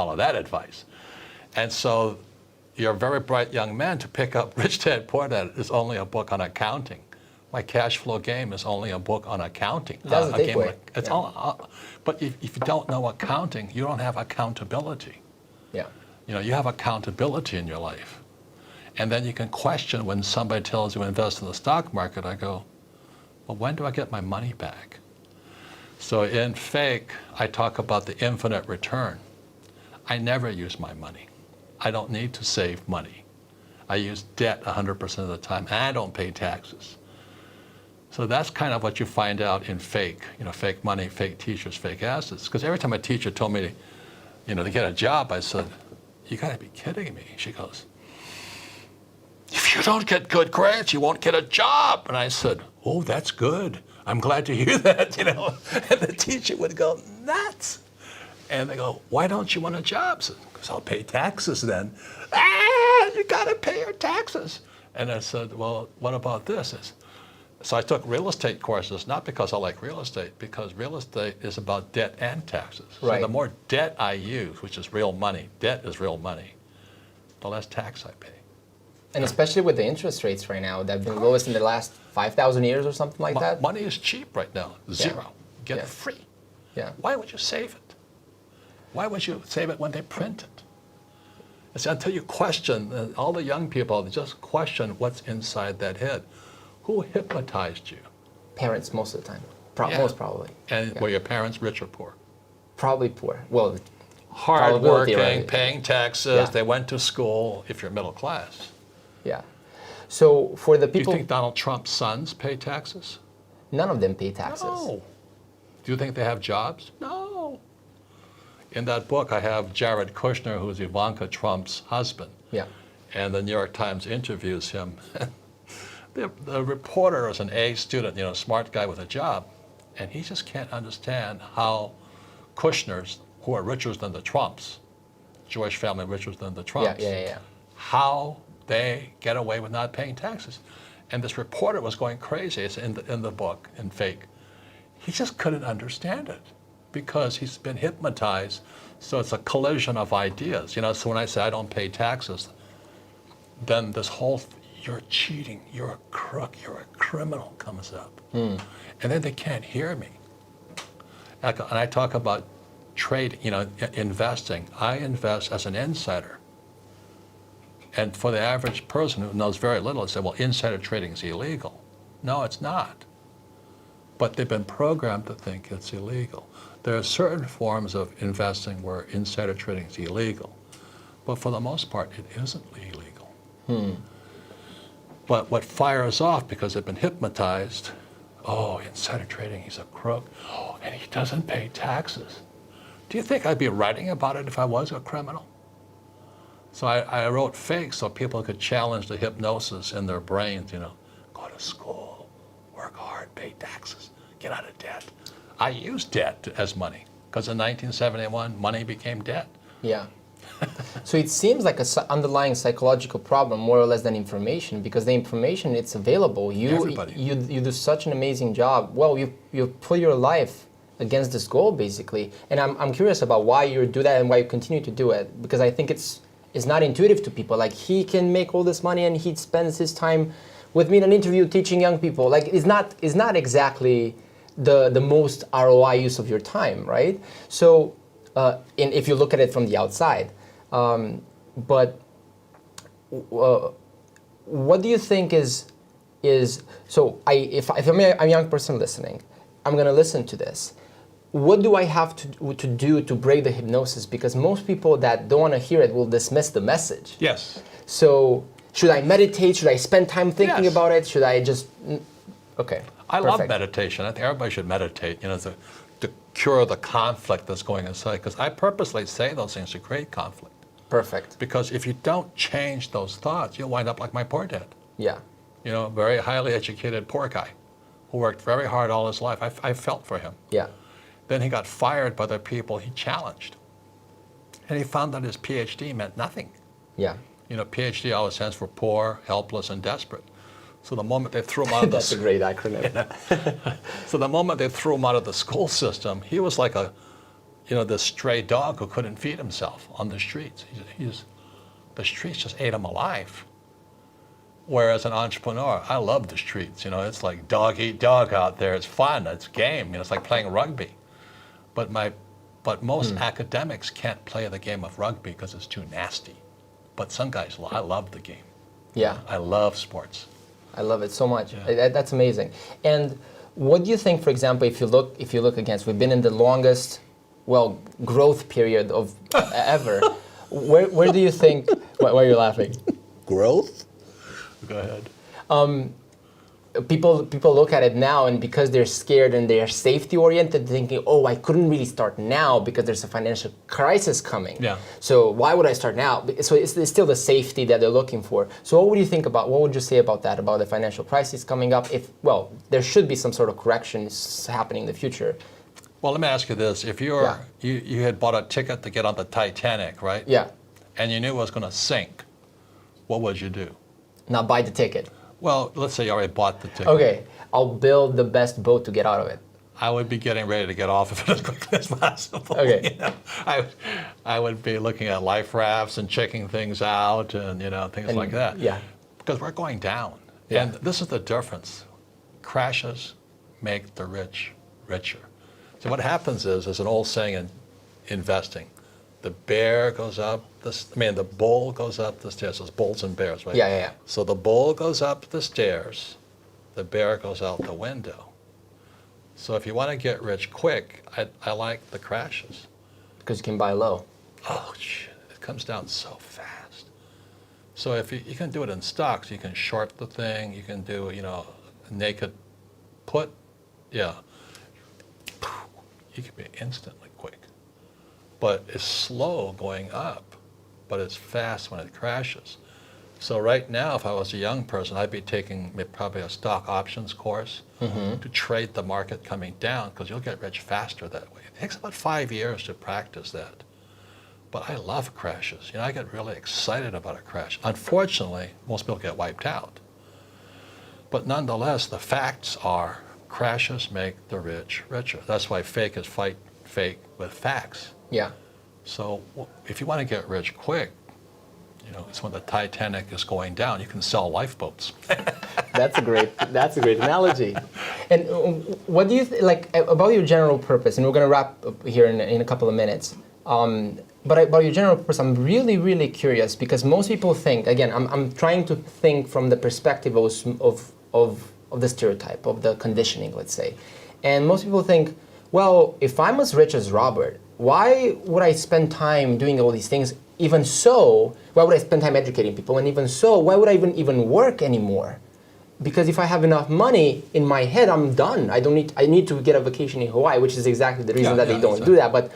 follow that advice. And so you're a very bright young man to pick up Rich Dad Poor Dad is only a book on accounting. My Cash Flow Game is only a book on accounting. That's a takeaway. But if you don't know accounting, you don't have accountability. Yeah. You know, you have accountability in your life. And then you can question when somebody tells you invest in the stock market. I go, well, when do I get my money back? So in Fake, I talk about the infinite return. I never use my money. I don't need to save money. I use debt 100% of the time, and I don't pay taxes. So that's kind of what you find out in Fake. You know, fake money, fake teachers, fake assets. Because every time a teacher told me, to get a job, I said, you got to be kidding me. She goes, if you don't get good grades, you won't get a job. And I said, oh, that's good. I'm glad to hear that, And the teacher would go nuts. And they go, why don't you want a job? Because I'll pay taxes then. You got to pay your taxes. And I said, well, what about this? So I took real estate courses, not because I like real estate, because real estate is about debt and taxes. Right. So the more debt I use, which is real money, debt is real money, the less tax I pay. And especially with the interest rates right now, that have been lowest in the last 5,000 years or something like that. Money is cheap right now, zero. Get it free. Yeah. Why would you save it? Why would you save it when they print it? It's until you question, all the young people, they just question what's inside that head. Who hypnotized you? Parents most of the time. Most probably. And were your parents rich or poor? Probably poor. Well, hard-working, right? paying taxes, they went to school, if you're middle class. Yeah. So for the people... Do you think Donald Trump's sons pay taxes? None of them pay taxes. No. Do you think they have jobs? No. In that book, I have Jared Kushner, who's Ivanka Trump's husband. Yeah. And the New York Times interviews him. The reporter is an A student, smart guy with a job, and he just can't understand how Kushners, who are richer than the Trumps, Jewish family richer than the Trumps, how they get away with not paying taxes. And this reporter was going crazy. It's in the book, in Fake. He just couldn't understand it because he's been hypnotized. So it's a collision of ideas. So when I say I don't pay taxes, then this whole you're cheating, you're a crook, you're a criminal comes up. And then they can't hear me. And I talk about trading, investing. I invest as an insider. And for the average person who knows very little, they say, well, insider trading is illegal. No, it's not. But they've been programmed to think it's illegal. There are certain forms of investing where insider trading is illegal. But for the most part, it isn't illegal. But what fires off, because they've been hypnotized, oh, insider trading, he's a crook, and he doesn't pay taxes. Do you think I'd be writing about it if I was a criminal? So I wrote Fake so people could challenge the hypnosis in their brains, go to school, work hard, pay taxes, get out of debt. I used debt as money, because in 1971, money became debt. Yeah. So it seems like an underlying psychological problem more or less than information, because the information, it's available. You do such an amazing job. Well, you put your life against this goal, basically. And I'm curious about why you do that and why you continue to do it, because I think it's not intuitive to people. Like, he can make all this money and he spends his time with me in an interview teaching young people. Like, it's not exactly the most ROI use of your time, right? So if you look at it from the outside. But what do you think is so if I'm a young person listening, I'm going to listen to this. What do I have to do to break the hypnosis? Because most people that don't want to hear it will dismiss the message. Yes. So should I meditate? Should I spend time thinking about it? Should I just... Okay. I love meditation. I think everybody should meditate, to cure the conflict that's going inside. Because I purposely say those things to create conflict. Perfect. Because if you don't change those thoughts, you'll wind up like my poor dad. Yeah. Very highly educated poor guy who worked very hard all his life. I felt for him. Yeah. Then he got fired by the people he challenged. And he found that his PhD meant nothing. Yeah. PhD always stands for poor, helpless, and desperate. So the moment they threw him out of That's a great acronym. So the moment they threw him out of the school system, he was like this stray dog who couldn't feed himself on the streets. The streets just ate him alive. Whereas an entrepreneur, I love the streets. It's like dog eat dog out there. It's fun. It's game. It's like playing rugby. But most academics can't play the game of rugby because it's too nasty. But some guys, I love the game. Yeah. I love sports. I love it so much. Yeah. That's amazing. And what do you think, for example, if you look against, we've been in the longest, growth period of ever. Where do you think? Why are you laughing? Growth? Go ahead. People look at it now, and because they're scared and they're safety oriented, thinking, "Oh, I couldn't really start now because there's a financial crisis coming. Yeah. So why would I start now?" So it's still the safety that they're looking for. So what would you say about that? About the financial crisis coming up? There should be some sort of corrections happening in the future. Well, let me ask you this: if you had bought a ticket to get on the Titanic, right? Yeah. And you knew it was going to sink, what would you do? Not buy the ticket. Well, let's say you already bought the ticket. Okay, I'll build the best boat to get out of it. I would be getting ready to get off of it as quickly as possible. Okay. I would be looking at life rafts and checking things out and things like that. Yeah. Because we're going down. Yeah. And this is the difference. Crashes make the rich richer. So what happens is, there's an old saying in investing. The bear goes up, the bull goes up the stairs. There's bulls and bears, right? Yeah. So the bull goes up the stairs, the bear goes out the window. So if you want to get rich quick, I like the crashes. Because you can buy low. Oh, shit, it comes down so fast. So if you can do it in stocks, you can short the thing, you can do, naked put, yeah. You can be instantly quick. But it's slow going up, but it's fast when it crashes. So right now, if I was a young person, I'd be taking probably a stock options course to trade the market coming down, because you'll get rich faster that way. It takes about 5 years to practice that. But I love crashes. I get really excited about a crash. Unfortunately, most people get wiped out. But nonetheless, the facts are crashes make the rich richer. That's why fake is fight fake with facts. Yeah. So if you want to get rich quick, it's when the Titanic is going down. You can sell lifeboats. That's a great analogy. And what do you about your general purpose? And we're going to wrap up here in a couple of minutes. But about your general purpose, I'm really, really curious, because most people think, again, I'm trying to think from the perspective of the stereotype, of the conditioning, let's say. And most people think, well, if I'm as rich as Robert, why would I spend time doing all these things? Even so, why would I spend time educating people? And even so, why would I even work anymore? Because if I have enough money in my head, I'm done. I need to get a vacation in Hawaii, which is exactly the reason that they don't do that. But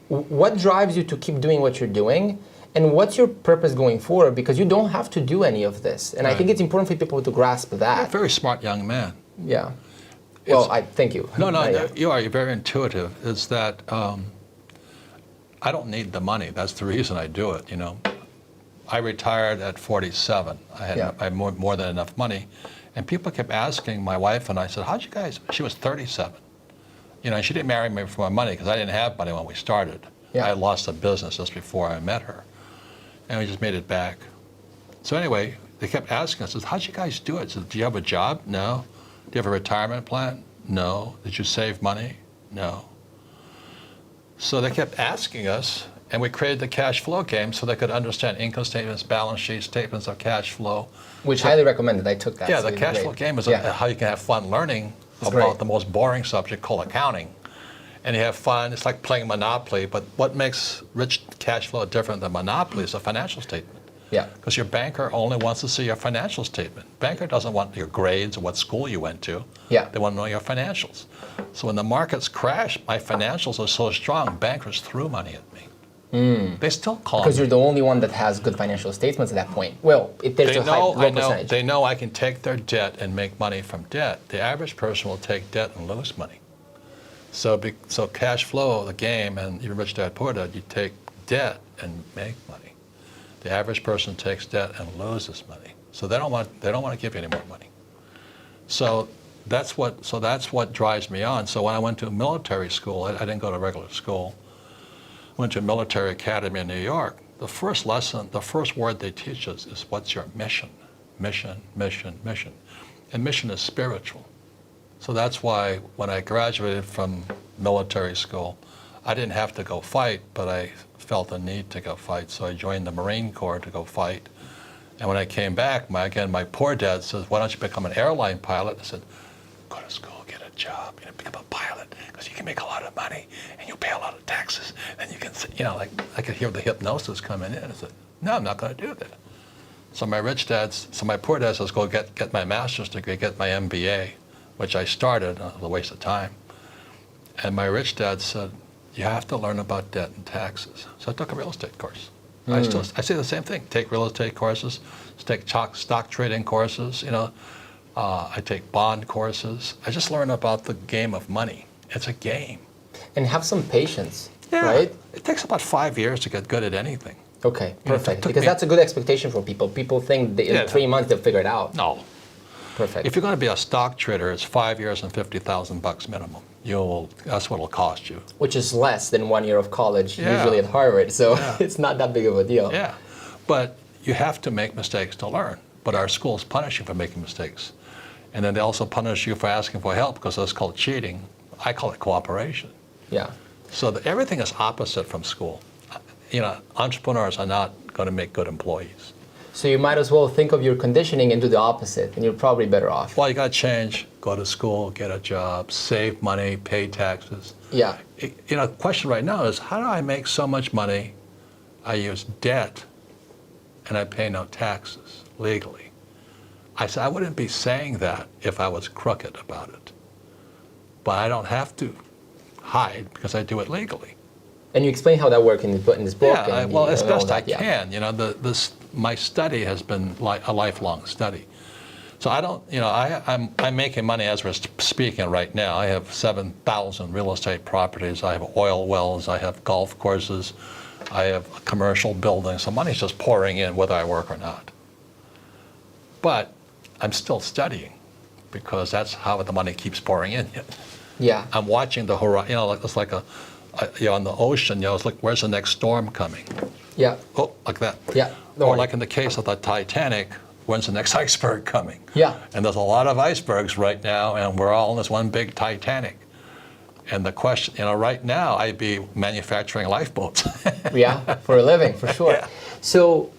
what drives you to keep doing what you're doing? And what's your purpose going forward? Because you don't have to do any of this. And I think it's important for people to grasp that. You're a very smart young man. Yeah. Well, I thank you. No, you're very intuitive. Is that I don't need the money. That's the reason I do it, I retired at 47. I had more than enough money. And people kept asking my wife, and I said, how'd you guys, she was 37. And she didn't marry me for my money because I didn't have money when we started. Yeah. I had lost a business just before I met her. And we just made it back. So anyway, they kept asking us, how'd you guys do it? I said, do you have a job? No. Do you have a retirement plan? No. Did you save money? No. So they kept asking us, and we created the cash flow game so they could understand income statements, balance sheets, statements of cash flow. Which highly recommended. I took that. Yeah, the cash flow game is how you can have fun learning about the most boring subject called accounting. And you have fun. It's like playing Monopoly, but what makes rich cash flow different than Monopoly is a financial statement. Yeah. Because your banker only wants to see your financial statement. Banker doesn't want your grades or what school you went to. Yeah. They want to know your financials. So when the markets crash, my financials are so strong, bankers threw money at me. They still call me. Because you're the only one that has good financial statements at that point. Well, there's a low percentage. They know I can take their debt and make money from debt. The average person will take debt and lose money. So cash flow, the game, and even Rich Dad Poor Dad, you take debt and make money. The average person takes debt and loses money. So they don't want to give you any more money. So that's what drives me on. So when I went to military school, I didn't go to regular school. went to a military academy in New York, the first lesson, the first word they teach us is, what's your mission? Mission, mission, mission. And mission is spiritual. So that's why when I graduated from military school, I didn't have to go fight, but I felt a need to go fight. So I joined the Marine Corps to go fight. And when I came back, my poor dad says, why don't you become an airline pilot? I said, go to school, get a job, become a pilot, because you can make a lot of money and you pay a lot of taxes. And you can, like I could hear the hypnosis coming in. I said, no, I'm not going to do that. So my poor dad says, go get my master's degree, get my MBA, which I started. It was a waste of time. And my rich dad said, you have to learn about debt and taxes. So I took a real estate course. I say the same thing. Take real estate courses, take stock trading courses, I take bond courses. I just learn about the game of money. It's a game. And have some patience, yeah, right? It takes about 5 years to get good at anything. Okay, perfect. Because that's a good expectation for people. People think that in 3 months they'll figure it out. No. Perfect. If you're going to be a stock trader, it's 5 years and $50,000 minimum. That's what it'll cost you. Which is less than 1 year of college, usually at Harvard. So it's not that big of a deal. Yeah, but you have to make mistakes to learn. But our schools punish you for making mistakes. And then they also punish you for asking for help, because that's called cheating. I call it cooperation. Yeah. So everything is opposite from school. Entrepreneurs are not going to make good employees. So you might as well think of your conditioning and do the opposite, and you're probably better off. Well, you got to change, go to school, get a job, save money, pay taxes. Yeah. The question right now is, how do I make so much money, I use debt, and I pay no taxes legally? I said, I wouldn't be saying that if I was crooked about it. But I don't have to hide because I do it legally. And you explain how that works in this book. Yeah, well, as best I can. My study has been a lifelong study. So I don't, I'm making money as we're speaking right now. I have 7,000 real estate properties. I have oil wells. I have golf courses. I have a commercial buildings. So money's just pouring in whether I work or not. But I'm still studying because that's how the money keeps pouring in. Yeah. I'm watching the horizon. It's like on the ocean. It's like, where's the next storm coming? Yeah. Oh, like that. Yeah. Or like in the case of the Titanic, when's the next iceberg coming? Yeah. And there's a lot of icebergs right now, and we're all in this one big Titanic. And the question, right now, I'd be manufacturing lifeboats. Yeah, for a living, for sure. Yeah. So,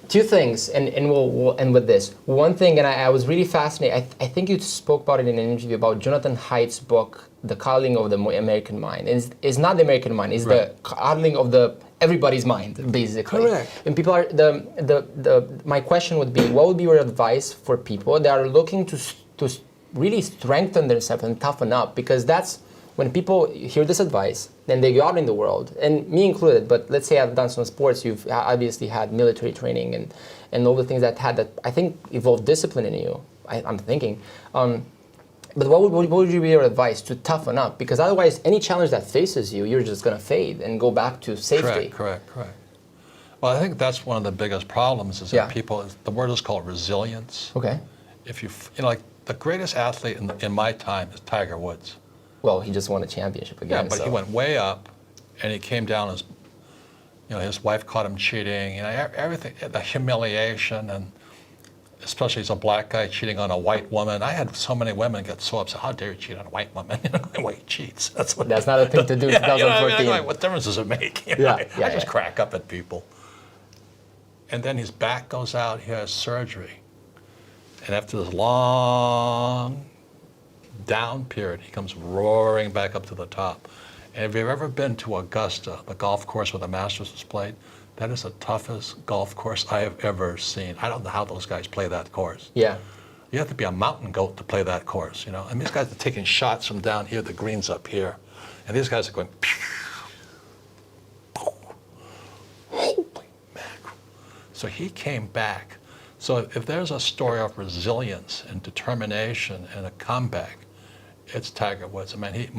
two things, and we'll end with this. One thing, and I was really fascinated, I think you spoke about it in an interview about Jonathan Haidt's book, The Coddling of the American Mind. It's not the American mind, it's the coddling of everybody's mind, basically. Correct. And people are, my question would be, what would be your advice for people that are looking to really strengthen themselves and toughen up? Because that's, when people hear this advice, then they go out in the world, and me included, but let's say I've done some sports, you've obviously had military training and all the things that I think evolved discipline in you, I'm thinking. But what would be your advice to toughen up? Because otherwise, any challenge that faces you, you're just going to fade and go back to safety. Correct. Well, I think that's one of the biggest problems is that people, the word is called resilience. Okay. If like the greatest athlete in my time is Tiger Woods. Well, he just won a championship again. Yeah, but he went way up, and he came down as, his wife caught him cheating, everything, the humiliation, and especially as a black guy cheating on a white woman. I had so many women get so upset. How dare you cheat on a white woman? Why he cheats? That's not a thing to do in 2014. What difference does it make? I just crack up at people. And then his back goes out. He has surgery, and after this long down period, he comes roaring back up to the top. And if you've ever been to Augusta, the golf course where the Masters is played, that is the toughest golf course I have ever seen. I don't know how those guys play that course. Yeah. You have to be a mountain goat to play that course, And these guys are taking shots from down here, the green's up here. And these guys are going, holy mackerel. So he came back. So if there's a story of resilience and determination and a comeback, it's Tiger Woods. I'm in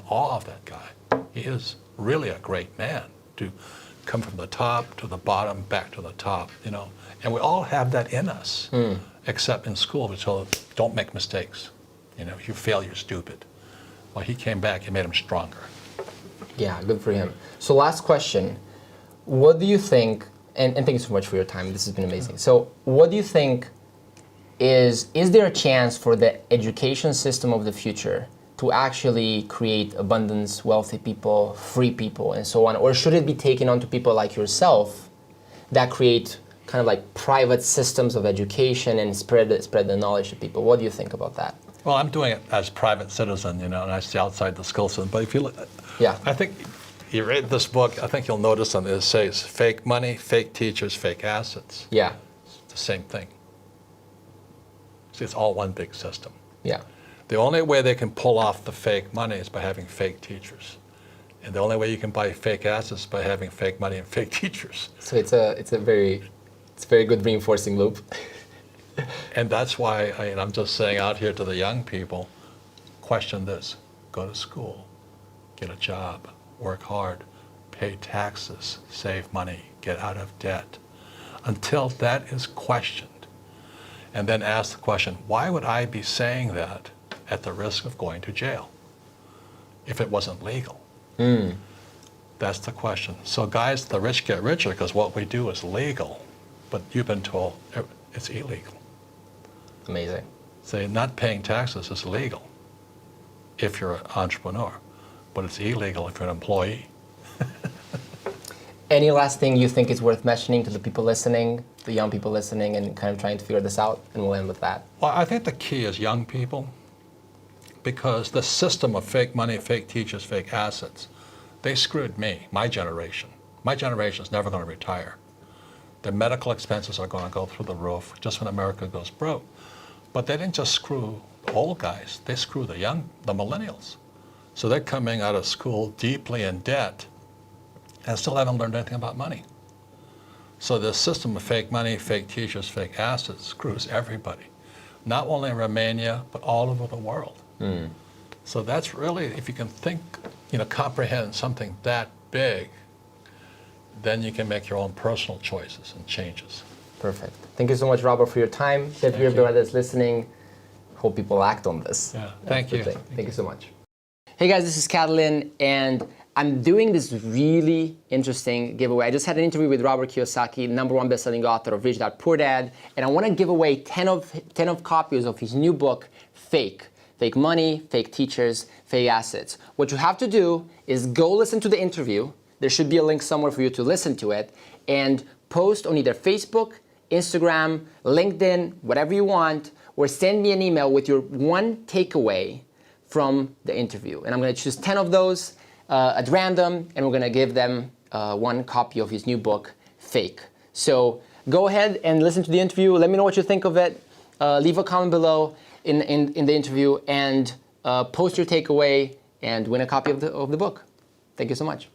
awe of that guy. He is really a great man to come from the top to the bottom, back to the top, And we all have that in us, except in school we told him, don't make mistakes. If you fail, you're stupid. Well, he came back, he made him stronger. Yeah, good for him. So last question, what do you think, and thank you so much for your time, this has been amazing. So what do you think is there a chance for the education system of the future to actually create abundance, wealthy people, free people, and so on? Or should it be taken on to people like yourself that create kind of like private systems of education and spread the knowledge to people? What do you think about that? Well, I'm doing it as private citizen, and I stay outside the school system. But if you look, I think you read this book, I think you'll notice on it says fake money, fake teachers, fake assets. Yeah. It's the same thing. See, it's all one big system. Yeah. The only way they can pull off the fake money is by having fake teachers. And the only way you can buy fake assets is by having fake money and fake teachers. So it's a very good reinforcing loop. And that's why I'm just saying out here to the young people, question this. Go to school, get a job, work hard, pay taxes, save money, get out of debt. Until that is questioned. And then ask the question, why would I be saying that at the risk of going to jail if it wasn't legal? That's the question. So guys, the rich get richer because what we do is legal, but you've been told it's illegal. Amazing. Say not paying taxes is legal if you're an entrepreneur, but it's illegal if you're an employee. Any last thing you think is worth mentioning to the people listening, the young people listening, and kind of trying to figure this out? And we'll end with that. Well, I think the key is young people, because the system of fake money, fake teachers, fake assets, they screwed me, my generation. My generation is never going to retire. The medical expenses are going to go through the roof just when America goes broke. But they didn't just screw the old guys, they screw the millennials. So they're coming out of school deeply in debt and still haven't learned anything about money. So the system of fake money, fake teachers, fake assets screws everybody. Not only in Romania, but all over the world. So that's really, if you can think, comprehend something that big, then you can make your own personal choices and changes. Perfect. Thank you so much, Robert, for your time. To everybody that's listening, hope people act on this. Yeah, thank you. Thank you so much. Hey guys, this is Catalin, and I'm doing this really interesting giveaway. I just had an interview with Robert Kiyosaki, #1 bestselling author of Rich Dad Poor Dad, and I want to give away 10 of copies of his new book, Fake. Fake money, fake teachers, fake assets. What you have to do is go listen to the interview. There should be a link somewhere for you to listen to it, and post on either Facebook, Instagram, LinkedIn, whatever you want, or send me an email with your one takeaway from the interview. And I'm going to choose 10 of those at random, and we're going to give them one copy of his new book, Fake. So go ahead and listen to the interview. Let me know what you think of it. Leave a comment below in the interview, and post your takeaway and win a copy of the book. Thank you so much.